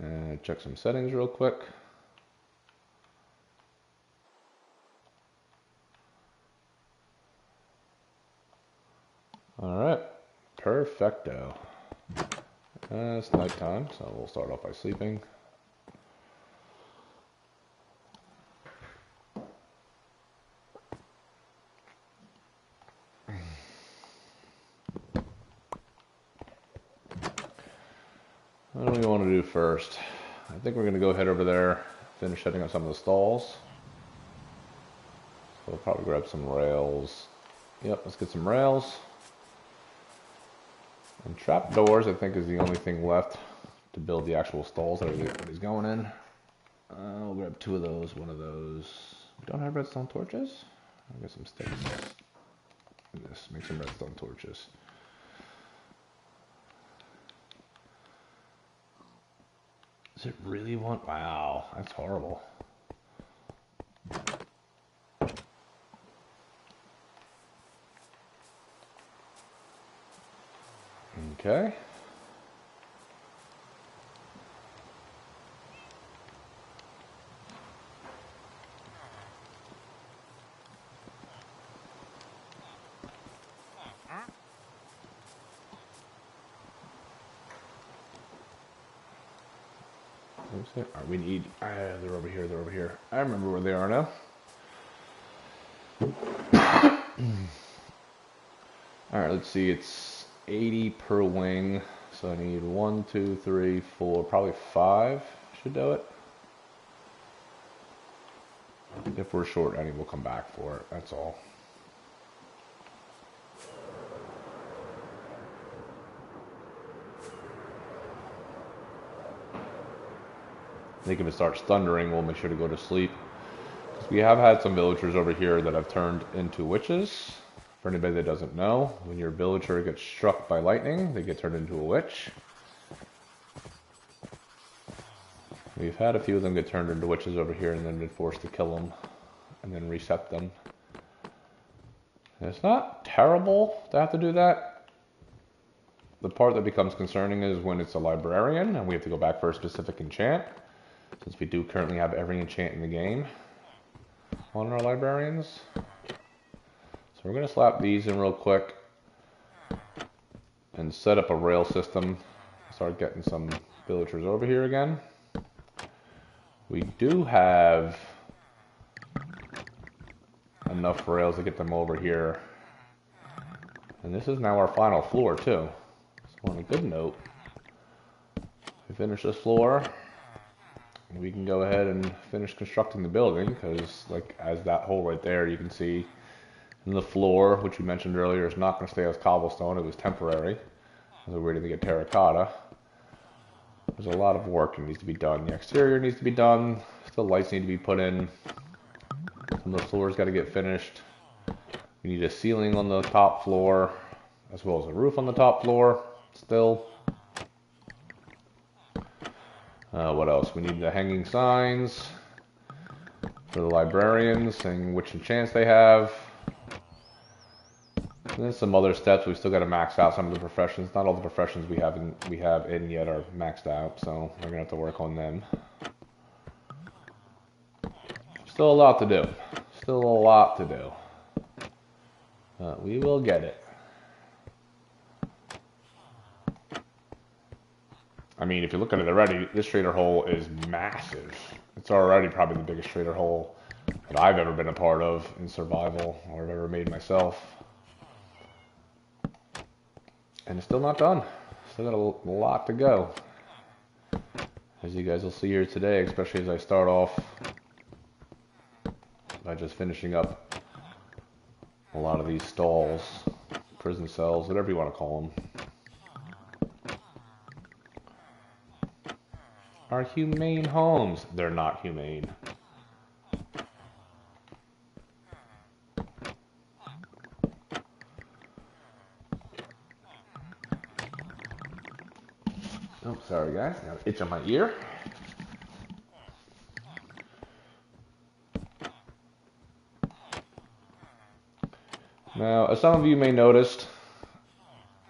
And check some settings real quick. Alright, perfecto. It's nighttime, so we'll start off by sleeping. What do we want to do first? I think we're going to go head over there, finish setting up some of the stalls. So we'll probably grab some rails. Yep, let's get some rails. And trap doors, I think, is the only thing left to build the actual stalls that everybody's going in. We'll grab 2 of those, 1 of those. We don't have redstone torches? I'll get some sticks. Yes, make some redstone torches. Does it really want? Wow, that's horrible. Okay. Alright, we need, they're over here, they're over here. I remember where they are now. Alright, let's see, it's 80 per wing, so I need 1, 2, 3, 4, probably 5 should do it. If we're short any, we'll come back for it, that's all. I think if it starts thundering, we'll make sure to go to sleep. Because we have had some villagers over here that have turned into witches. For anybody that doesn't know, when your villager gets struck by lightning, they get turned into a witch. We've had a few of them get turned into witches over here and then been forced to kill them and then reset them. And it's not terrible to have to do that. The part that becomes concerning is when it's a librarian and we have to go back for a specific enchant. Since we do currently have every enchant in the game on our librarians. So we're going to slap these in real quick and set up a rail system. Start getting some villagers over here again. We do have enough rails to get them over here. And this is now our final floor too. So on a good note, we finish this floor. We can go ahead and finish constructing the building because, like, as that hole right there, you can see in the floor, which we mentioned earlier, is not going to stay as cobblestone. It was temporary. We're waiting to get terracotta. There's a lot of work that needs to be done. The exterior needs to be done. Still lights need to be put in. Some of the floors got to get finished. We need a ceiling on the top floor, as well as a roof on the top floor. Still. What else? We need the hanging signs for the librarians, saying which enchants they have. And then some other steps. We've still got to max out some of the professions. Not all the professions we have in yet are maxed out, so we're gonna have to work on them. Still a lot to do. Still a lot to do. We will get it. I mean, if you look at it already, this trader hole is massive. It's already probably the biggest trader hole that I've ever been a part of in survival or I've ever made myself. And it's still not done. Still got a lot to go. As you guys will see here today, especially as I start off by just finishing up a lot of these stalls, prison cells, whatever you want to call them. Are humane homes. They're not humane. Oh, sorry guys, got an itch on my ear. Now, as some of you may noticed,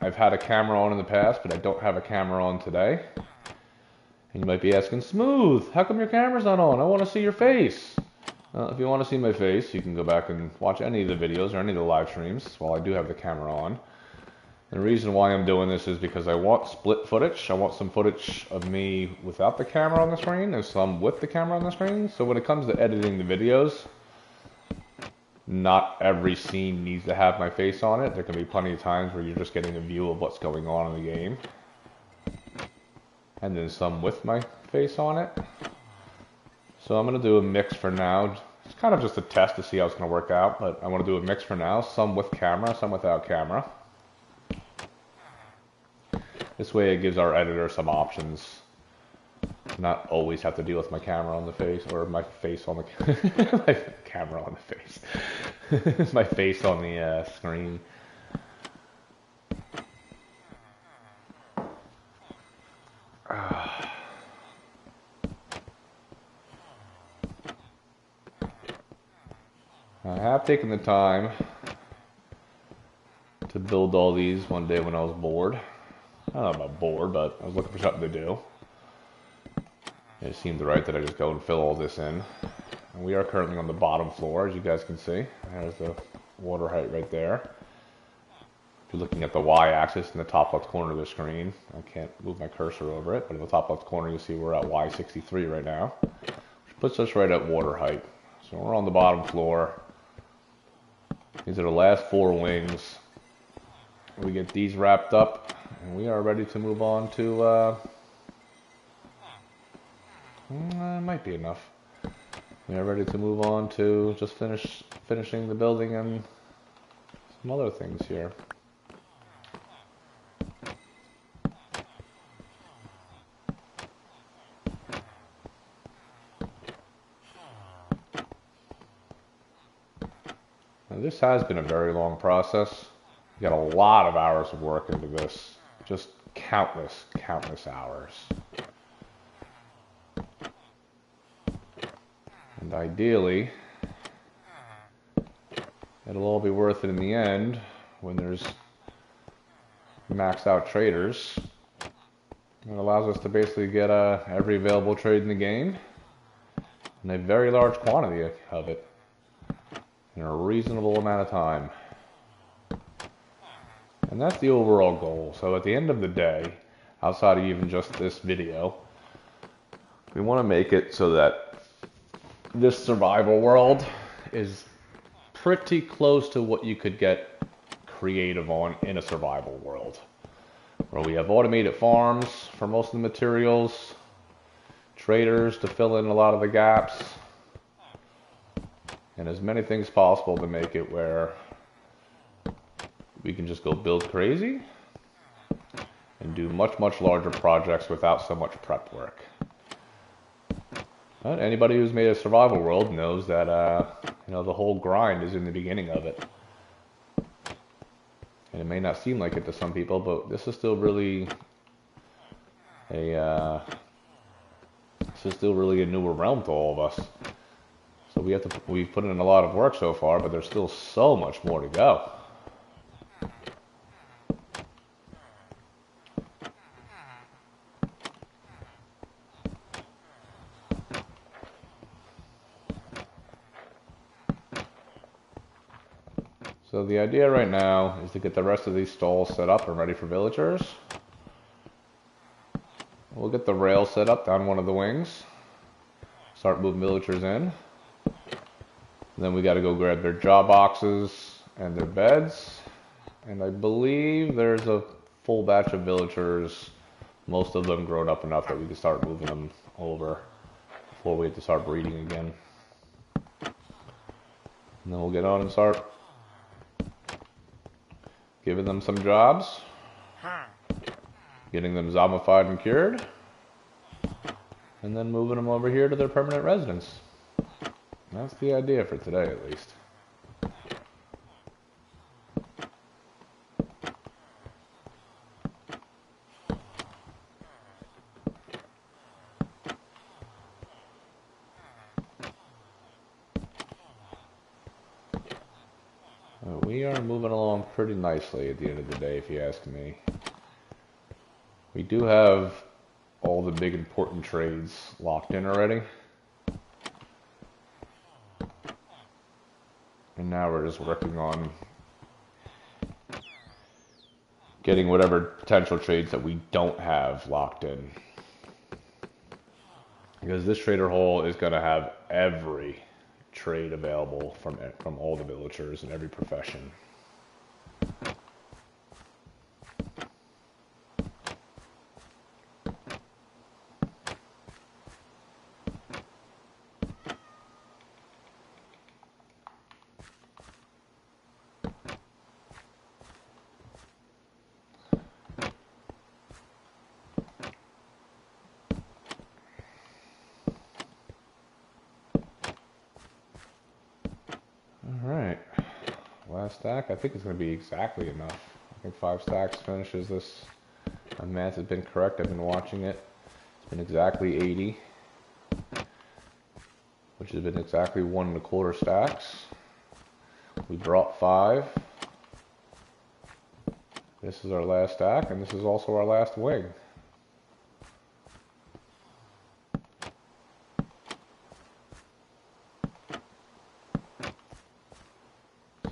I've had a camera on in the past, but I don't have a camera on today. And you might be asking, Smooth, how come your camera's not on? I want to see your face. If you want to see my face, you can go back and watch any of the videos or any of the live streams while I do have the camera on. And the reason why I'm doing this is because I want split footage. I want some footage of me without the camera on the screen and some with the camera on the screen. So when it comes to editing the videos, not every scene needs to have my face on it. There can be plenty of times where you're just getting a view of what's going on in the game. And then some with my face on it. So I'm going to do a mix for now. It's kind of just a test to see how it's going to work out, but I want to do a mix for now. Some with camera, some without camera. This way it gives our editor some options. Not always have to deal with my camera on the face, or my face on the my camera on the face. My face on the screen. I have taken the time to build all these one day when I was bored. I don't know about bored, but I was looking for something to do. It seemed right that I just go and fill all this in. And we are currently on the bottom floor, as you guys can see. There's the water height right there. If you're looking at the y-axis in the top left corner of the screen, I can't move my cursor over it, but in the top left corner you'll see we're at y63 right now, which puts us right at water height. So we're on the bottom floor. These are the last 4 wings. We get these wrapped up, and we are ready to move on to, might be enough. We are ready to move on to just finishing the building and some other things here. Now, this has been a very long process. We got a lot of hours of work into this. Just countless hours. And ideally, it'll all be worth it in the end when there's maxed out traders. It allows us to basically get every available trade in the game and a very large quantity of it in a reasonable amount of time. And that's the overall goal. So at the end of the day, outside of even just this video, we want to make it so that this survival world is pretty close to what you could get creative on in a survival world, where we have automated farms for most of the materials, traders to fill in a lot of the gaps, and as many things possible to make it where we can just go build crazy and do much larger projects without so much prep work. But anybody who's made a survival world knows that the whole grind is in the beginning of it. And it may not seem like it to some people, but this is still really a newer realm to all of us. So we've put in a lot of work so far, but there's still so much more to go. So the idea right now is to get the rest of these stalls set up and ready for villagers. We'll get the rail set up down one of the wings. Start moving villagers in. And then we got to go grab their job boxes and their beds. And I believe there's a full batch of villagers, most of them grown up enough that we can start moving them over before we have to start breeding again. And then we'll get on and start giving them some jobs, getting them zombified and cured, and then moving them over here to their permanent residence. That's the idea for today, at least. We are moving along pretty nicely at the end of the day, if you ask me. We do have a all the big important trades locked in already. And now we're just working on getting whatever potential trades that we don't have locked in. Because this trader hole is going to have every trade available from all the villagers in every profession. Alright, last stack. I think it's going to be exactly enough. I think 5 stacks finishes this. My math has been correct. I've been watching it. It's been exactly 80, which has been exactly 1 1/4 stacks. We brought 5. This is our last stack, and this is also our last wing.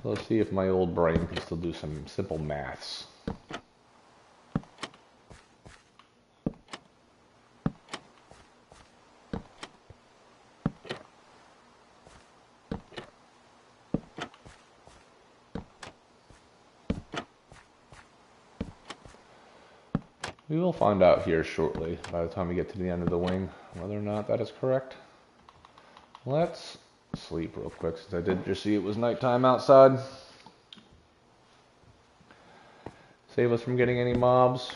So let's see if my old brain can still do some simple maths. We will find out here shortly, by the time we get to the end of the wing, whether or not that is correct. Let's sleep real quick, since I did just see it was nighttime outside. Save us from getting any mobs.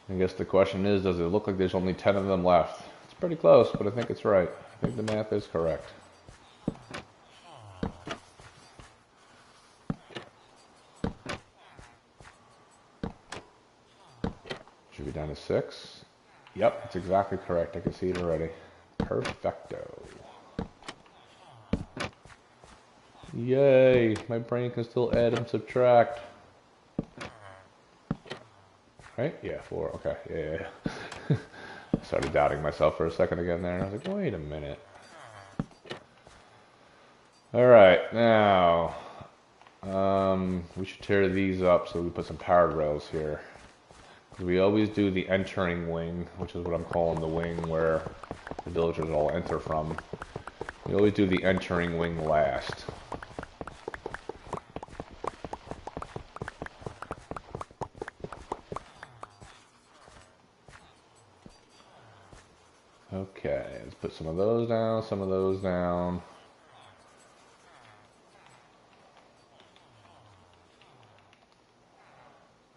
I guess the question is, does it look like there's only 10 of them left? It's pretty close, but I think it's right. I think the math is correct. Should be down to 6. Yep, it's exactly correct. I can see it already. Perfecto. Yay! My brain can still add and subtract. Right? Yeah, 4. Okay. Yeah. I started doubting myself for a second again there, and I was like, wait a minute. Alright, now, we should tear these up so we put some powered rails here. Because we always do the entering wing, which is what I'm calling the wing where the villagers all enter from. We always do the entering wing last. Okay, let's put some of those down, some of those down.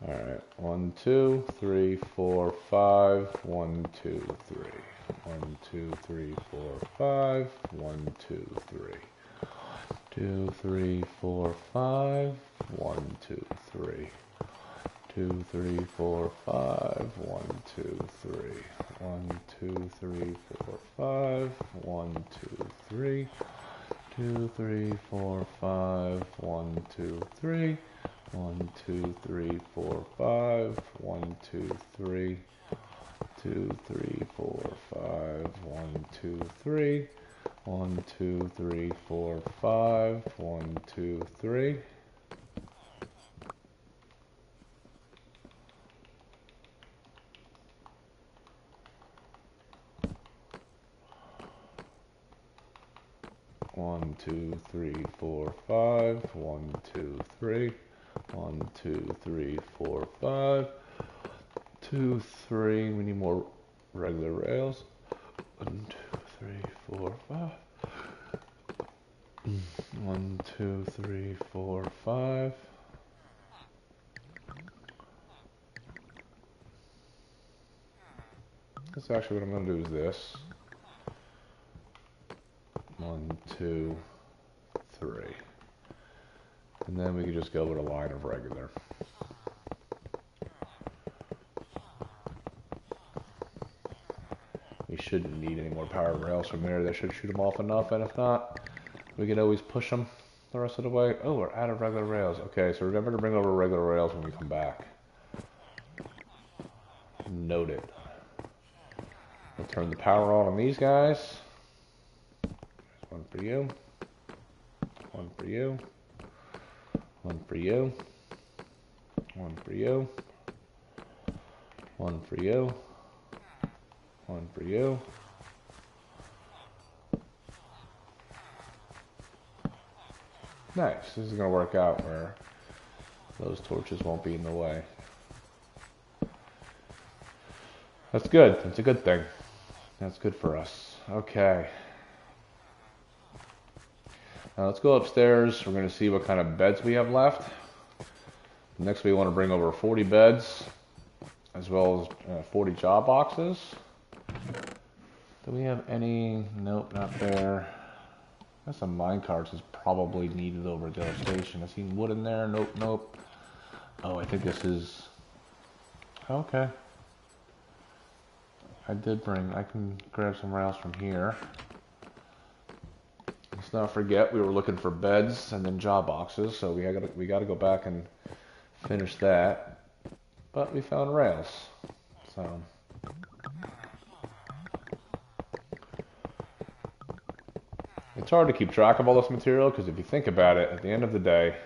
Alright, 1, 2, 3, 4, 5, 1, 2, 3. 1, 2, 3, 4, 5, 1, 2, 3. 2, 3, 4, 5, 1, 2, 3. 2, 3, 4, 5, 1, 2, 3. 1, 2, 3, 4, 5, 1, 2, 3. 2, 3, 4, 5, 1, 2, 3. 1, 2, 3, 4, 5, 1, 2, 3. 2, 3, 4, 5, 1, 2, 3. 1, 2, 3, 4, 5, 1, 2, 3. One, 2, 3, 4, 5. 1, 2, 3. 1, 2, 3, 4, 5. 2, 3. We need more regular rails. 1, 2, 3, 4, 5. 1, 2, 3, 4, 5. That's actually what I'm going to do is this. 1, 2, 3. And then we can just go with a line of regular. We shouldn't need any more powered rails from there. That should shoot them off enough, and if not, we can always push them the rest of the way. Oh, we're out of regular rails. Okay, so remember to bring over regular rails when we come back. Noted. We'll turn the power on these guys. There's one for you. One for you. One for you. One for you. One for you. One for you. Nice. This is going to work out where those torches won't be in the way. That's good. That's a good thing. That's good for us. Okay. Now let's go upstairs. We're going to see what kind of beds we have left. Next we want to bring over 40 beds as well as 40 job boxes. Do we have any? Nope, not there. There's some mine carts is probably needed over at the other station. I seen wood in there. Nope, nope. Oh, I think this is... Okay. I can grab some rails from here. Let's not forget we were looking for beds and then job boxes, so we gotta go back and finish that. But we found rails. So it's hard to keep track of all this material because if you think about it, at the end of the day,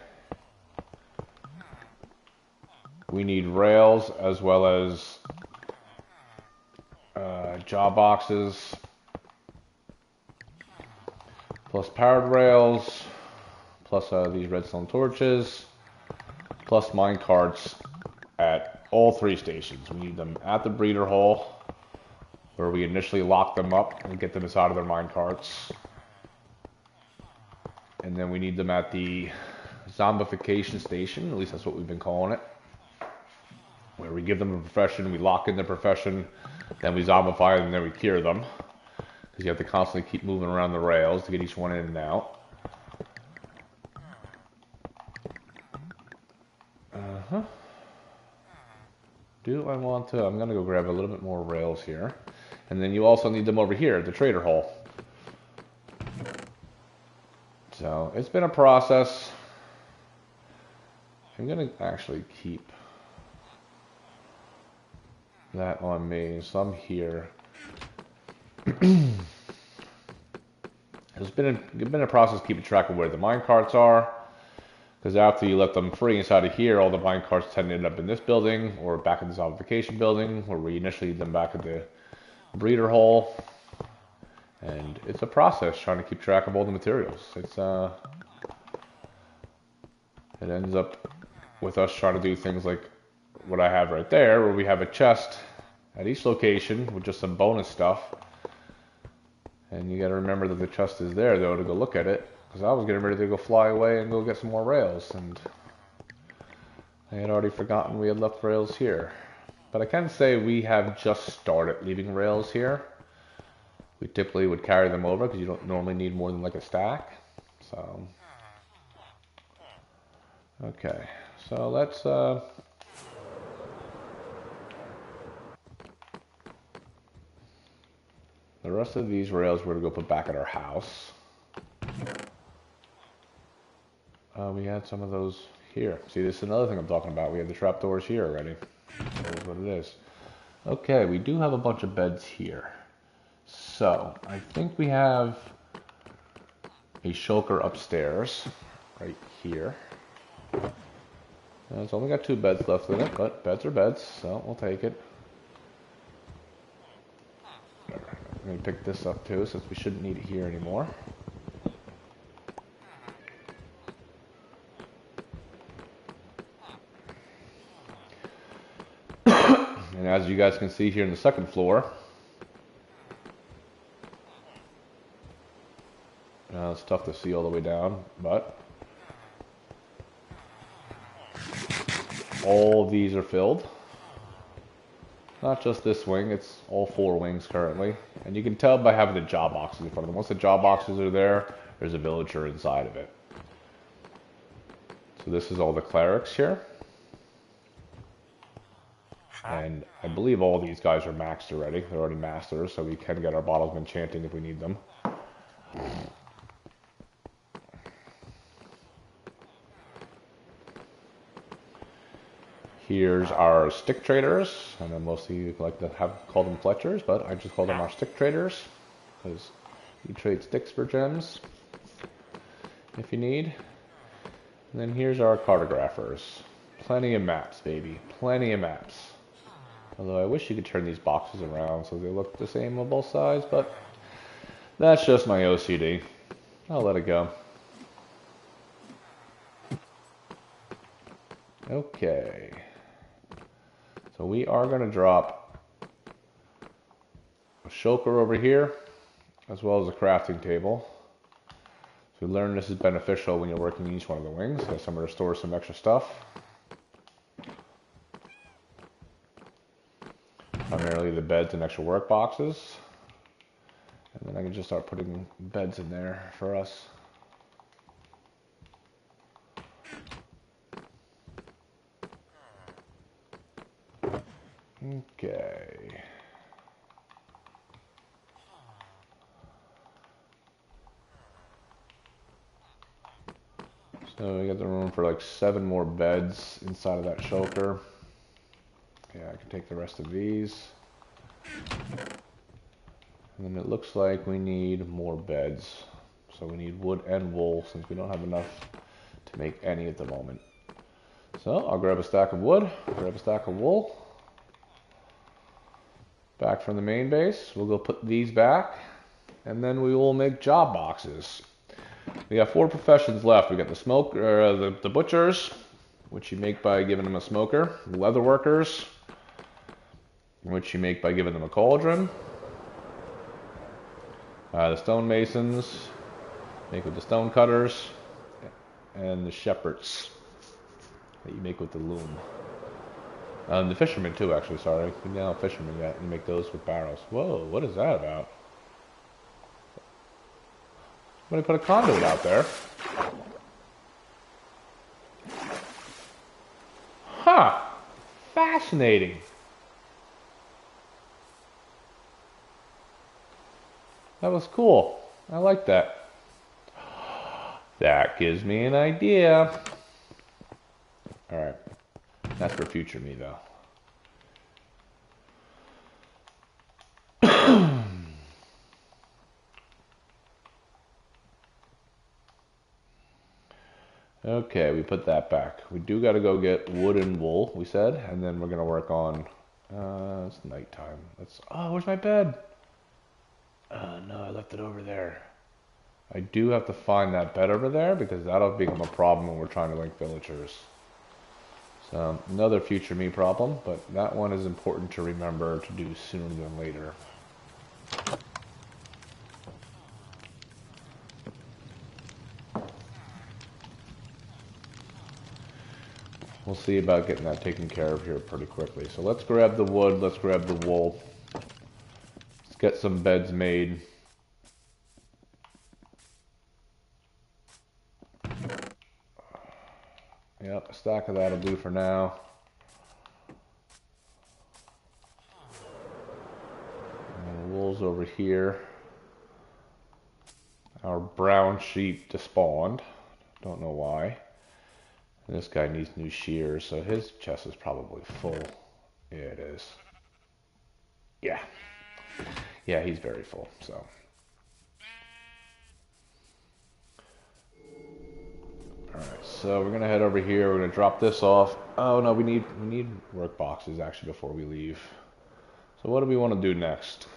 we need rails as well as job boxes, plus powered rails, plus these redstone torches, plus mine carts at all 3 stations. We need them at the breeder hole, where we initially lock them up and get them inside of their mine carts. And then we need them at the zombification station, at least that's what we've been calling it, where we give them a profession, we lock in their profession, then we zombify them, and then we cure them. Because you have to constantly keep moving around the rails to get each one in and out. Do I want to? I'm going to go grab a little bit more rails here. And then you also need them over here at the trader hole. So, it's been a process. I'm going to actually keep that on me, so I'm here. It's been a process keeping track of where the mine carts are, because after you let them free inside of here, all the mine carts tend to end up in this building or back in the zombification building, where we initially leave them back at the breeder hole. And it's a process trying to keep track of all the materials. It ends up with us trying to do things like what I have right there, where we have a chest at each location with just some bonus stuff. And you got to remember that the chest is there, though, to go look at it, because I was getting ready to go fly away and go get some more rails, and I had already forgotten we had left rails here. But I can say we have just started leaving rails here. We typically would carry them over because you don't normally need more than like a stack. So, okay, so let's the rest of these rails we're going to go put back at our house. We had some of those here. See, this is another thing I'm talking about. We have the trapdoors here already. That's what it is. Okay, we do have a bunch of beds here. So, I think we have a shulker upstairs, right here. It's only got 2 beds left in it, but beds are beds, so we'll take it. I'm going to pick this up too, since we shouldn't need it here anymore. And as you guys can see here in the second floor, it's tough to see all the way down, but all of these are filled. Not just this wing, it's all 4 wings currently. And you can tell by having the job boxes in front of them. Once the job boxes are there, there's a villager inside of it. So this is all the clerics here. And I believe all these guys are maxed already. They're already masters, so we can get our bottles of enchanting if we need them. Here's our stick traders. I know most of you like to call them fletchers, but I just call them our stick traders because you trade sticks for gems if you need. And then here's our cartographers. Plenty of maps, baby. Plenty of maps. Although I wish you could turn these boxes around so they look the same on both sides, but that's just my OCD. I'll let it go. Okay. So we are going to drop a shulker over here, as well as a crafting table. So we learned this is beneficial when you're working each one of the wings. Got somewhere to store some extra stuff. Primarily the beds and extra work boxes. And then I can just start putting beds in there for us. Okay. So we got the room for like 7 more beds inside of that shulker. Yeah, I can take the rest of these. And then it looks like we need more beds. So we need wood and wool since we don't have enough to make any at the moment. So I'll grab a stack of wood, grab a stack of wool. Back from the main base, we'll go put these back, and then we will make job boxes. We got 4 professions left. We got the butchers, which you make by giving them a smoker. Leather workers, which you make by giving them a cauldron. The stonemasons, make with the stone cutters, and the shepherds that you make with the loom. The fishermen too, actually, sorry. We don't have fishermen yet. You make those with barrels. Whoa, what is that about? Somebody put a conduit out there. Huh. Fascinating. That was cool. I like that. That gives me an idea. Alright. That's for future me, though. Okay, we put that back. We do got to go get wood and wool, we said, and then we're going to work on... it's nighttime. Oh, where's my bed? No, I left it over there. I do have to find that bed over there because that'll become a problem when we're trying to link villagers. So, another future me problem, but that one is important to remember to do sooner than later. We'll see about getting that taken care of here pretty quickly. So let's grab the wood, let's grab the wool. Let's get some beds made. Yep, a stack of that'll do for now. And the wool's over here. Our brown sheep despawned. Don't know why. And this guy needs new shears, so his chest is probably full. Yeah, it is. Yeah. Yeah, he's very full, so. Alright, so we're gonna head over here, we're gonna drop this off. Oh no, we need work boxes actually before we leave. So what do we want to do next?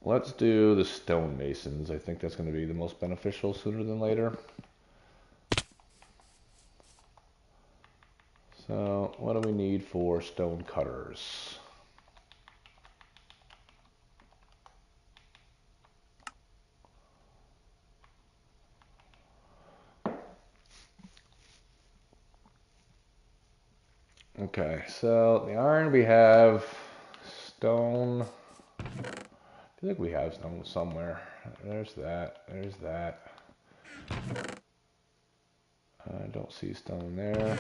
Let's do the stonemasons. I think that's gonna be the most beneficial sooner than later. So what do we need for stone cutters? Okay, so the iron we have, stone, I feel like we have stone somewhere. There's that. There's that. I don't see stone there.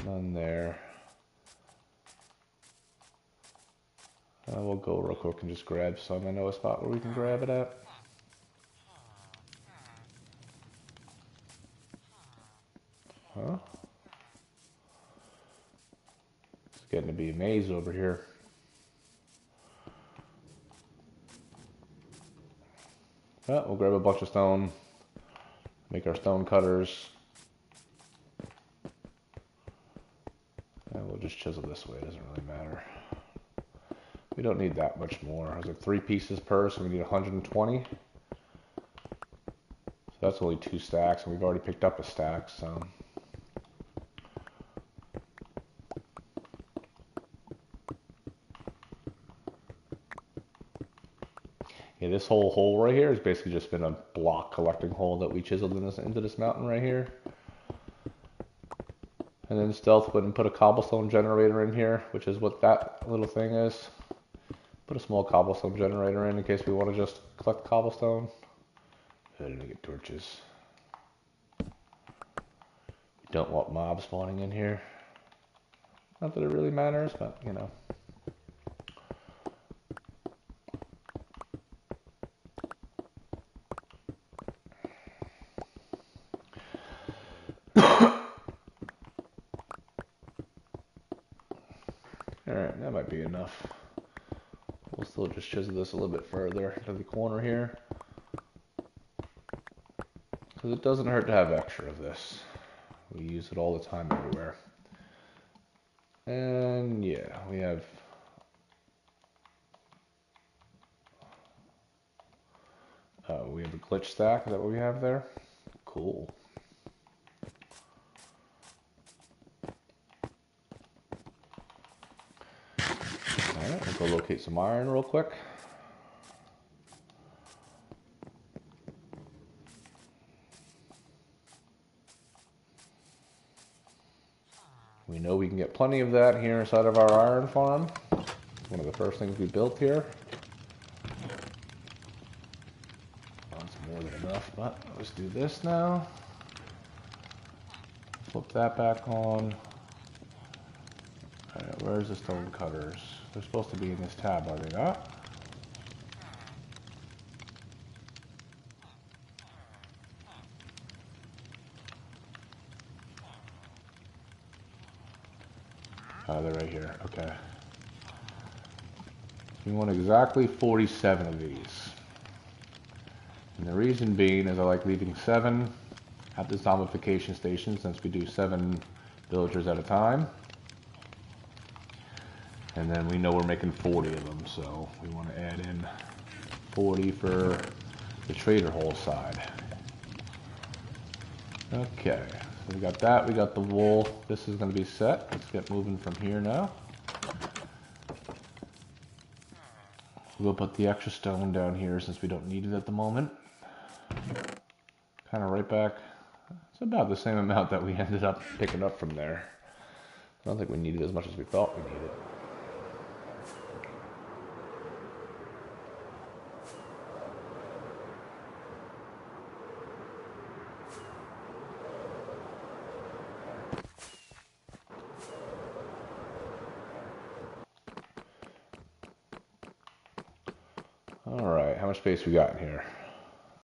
None there. We'll go real quick and just grab some. I know a spot where we can grab it at. Huh? It's getting to be a maze over here. Well, we'll grab a bunch of stone. Make our stone cutters. And we'll just chisel this way. It doesn't really matter. We don't need that much more. There's like 3 pieces per, so we need 120. So that's only 2 stacks, and we've already picked up a stack, so. Yeah, this whole hole right here has basically just been a block collecting hole that we chiseled into this mountain right here. And then Stealth went and put a cobblestone generator in here, which is what that little thing is. Put a small cobblestone generator in case we want to just collect cobblestone. I didn't get torches. We don't want mobs spawning in here. Not that it really matters, but you know. Alright, that might be enough. We'll still just chisel this a little bit further to the corner here. Because it doesn't hurt to have extra of this. We use it all the time everywhere. And yeah, we have a glitch stack. Is that what we have there? Cool. Alright, we'll go locate some iron real quick. We know we can get plenty of that here inside of our iron farm. One of the first things we built here. That's more than enough, but let's do this now. Flip that back on. Alright, where's the stone cutters? They're supposed to be in this tab, are they not? Oh, they're right here. Okay. We want exactly 47 of these. And the reason being is I like leaving 7 at the zombification station since we do 7 villagers at a time. And then we know we're making 40 of them, so we want to add in 40 for the trader hole side. Okay, so we got that, we got the wool. This is going to be set. Let's get moving from here now. We'll put the extra stone down here since we don't need it at the moment. Kind of right back. It's about the same amount that we ended up picking up from there. I don't think we needed as much as we thought we needed. Alright, how much space we got in here?